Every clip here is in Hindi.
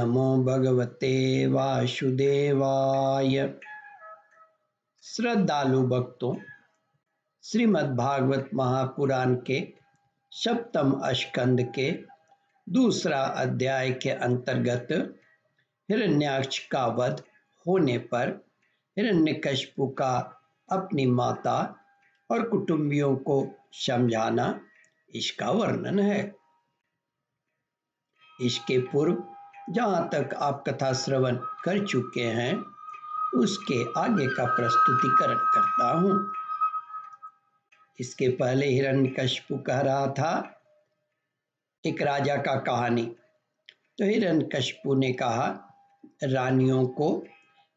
नमो भगवते वासुदेवाय। श्रद्धालु भक्तों, श्रीमद् भागवत महापुराण के सप्तम स्कंद के दूसरा अध्याय के अंतर्गत हिरण्याक्ष का वध होने पर हिरण्यकशिपु का अपनी माता और कुटुंबियों को समझाना, इसका वर्णन है। इसके पूर्व जहाँ तक आप कथा श्रवण कर चुके हैं, उसके आगे का प्रस्तुतिकरण करता हूँ। इसके पहले हिरण्यकशिपु कह रहा था एक राजा का कहानी। तो हिरण्यकशिपु ने कहा, रानियों को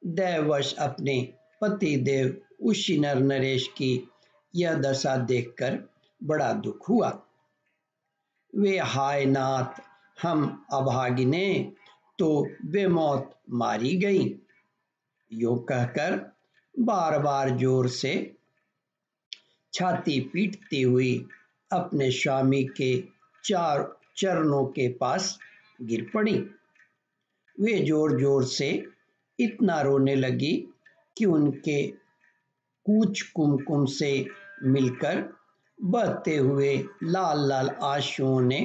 दैववश अपने पति देव उसी नर नरेश की यह दशा देखकर बड़ा दुख हुआ। वे हाय नाथ, हम अभागिने तो बेमौत मारी गई। यूं कहकर बार बार जोर से छाती पीटती हुई अपने स्वामी के चार चरणों के पास गिर पड़ी। वे जोर जोर से इतना रोने लगी कि उनके कूच कुमकुम से मिलकर बहते हुए लाल लाल आंसुओं ने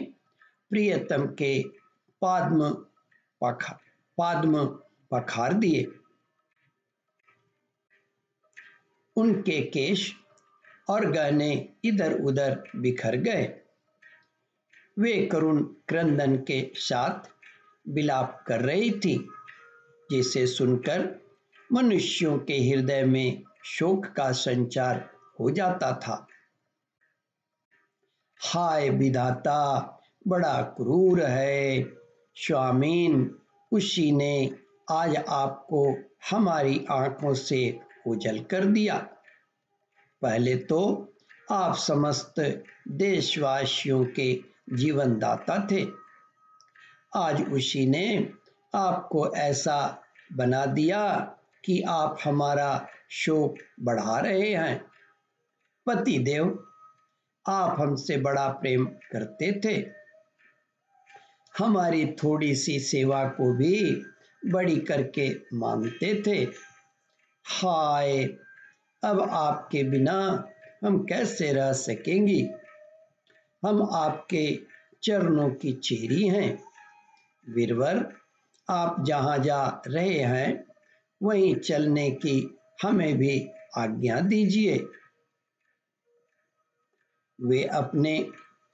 प्रियतम के पाद्म पखार दिए। उनके केश और गहने इधर उधर बिखर गए। वे करुण क्रंदन के साथ विलाप कर रही थी, जिसे सुनकर मनुष्यों के हृदय में शोक का संचार हो जाता था। हाय विधाता, बड़ा क्रूर है। स्वामीन, उसी ने आज आपको हमारी आंखों से ओझल कर दिया। पहले तो आप समस्त देशवासियों के जीवन दाता थे, आज उसी ने आपको ऐसा बना दिया कि आप हमारा शोक बढ़ा रहे हैं। पति देव, आप हमसे बड़ा प्रेम करते थे, हमारी थोड़ी सी सेवा को भी बड़ी करके मानते थे। हाय, अब आपके बिना हम कैसे रह सकेंगी। हम आपके चरणों की चेरी हैं। वीरवर, आप जहाँ जा रहे हैं वहीं चलने की हमें भी आज्ञा दीजिए। वे अपने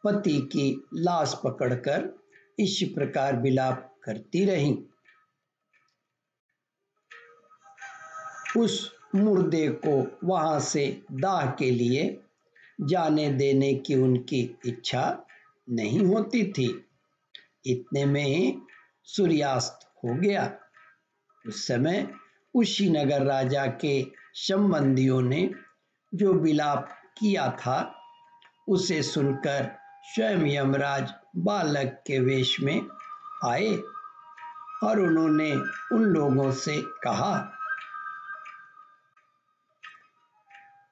पति की लाश पकड़कर इस प्रकार विलाप करती रहीं। उस मुर्दे को वहां से दाह के लिए जाने देने की उनकी इच्छा नहीं होती थी। इतने में ही सूर्यास्त हो गया। उस समय उसी नगर राजा के संबंधियों ने जो विलाप किया था, उसे सुनकर स्वयं यमराज बालक के वेश में आए और उन्होंने उन लोगों से कहा।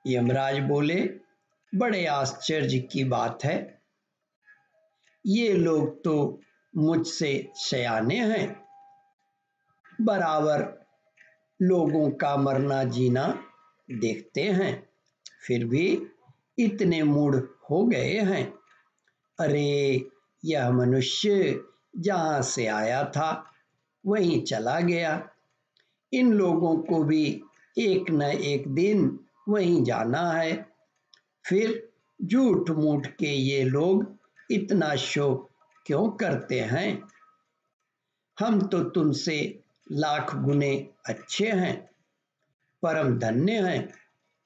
यमराज बोले, बड़े आश्चर्य की बात है, ये लोग तो मुझसे सयाने हैं, बराबर लोगों का मरना जीना देखते हैं, फिर भी इतने मूढ़ हो गए हैं। अरे, यह मनुष्य जहाँ से आया था वहीं चला गया। इन लोगों को भी एक न एक दिन वहीं जाना है। फिर झूठ मूठ के ये लोग इतना शोक क्यों करते हैं। हम तो तुमसे लाख गुने अच्छे हैं, परम धन्य हैं,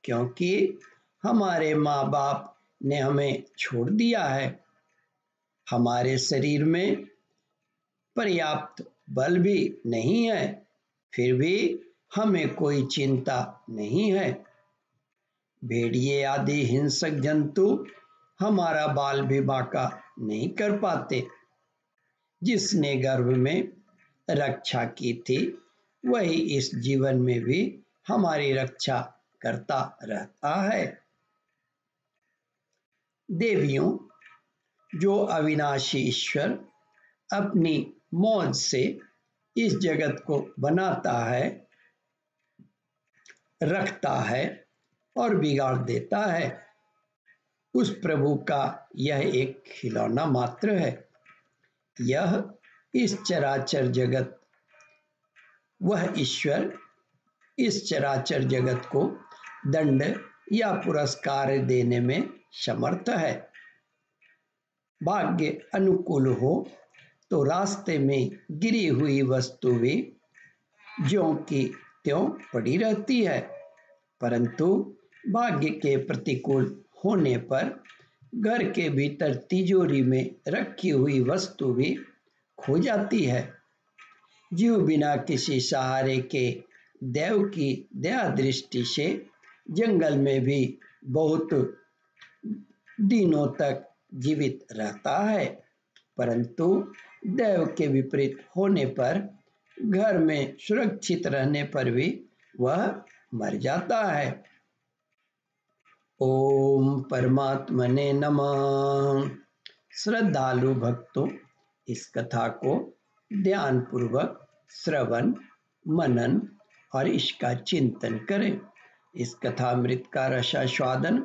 क्योंकि हमारे माँ बाप ने हमें छोड़ दिया है। हमारे शरीर में पर्याप्त बल भी नहीं है, फिर भी हमें कोई चिंता नहीं है। भेड़िए आदि हिंसक जंतु हमारा बाल भी बांका नहीं कर पाते। जिसने गर्भ में रक्षा की थी, वही इस जीवन में भी हमारी रक्षा करता रहता है। देवियों, जो अविनाशी ईश्वर अपनी मौज से इस जगत को बनाता है, रखता है और बिगाड़ देता है, उस प्रभु का यह एक खिलौना मात्र है। यह इस चराचर जगत, वह ईश्वर इस चराचर जगत को दंड या पुरस्कार देने में समर्थ है। भाग्य अनुकूल हो तो रास्ते में गिरी हुई वस्तु भी ज्यों की त्यों पड़ी रहती है, परंतु भाग्य के प्रतिकूल होने पर घर के भीतर तिजोरी में रखी हुई वस्तु भी खो जाती है। जीव बिना किसी सहारे के देव की दया दृष्टि से जंगल में भी बहुत दिनों तक जीवित रहता है, परंतु देव के विपरीत होने पर घर में सुरक्षित रहने पर भी वह मर जाता है। ओम परमात्मने नमः। श्रद्धालु भक्तों, इस कथा को ध्यान पूर्वक श्रवण, मनन और इसका चिंतन करें। इस कथामृत का रसास्वादन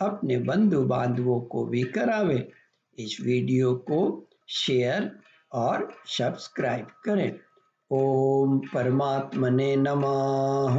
अपने बंधु बांधवों को भी करावें। इस वीडियो को शेयर और सब्सक्राइब करें। ओम परमात्मने नमः।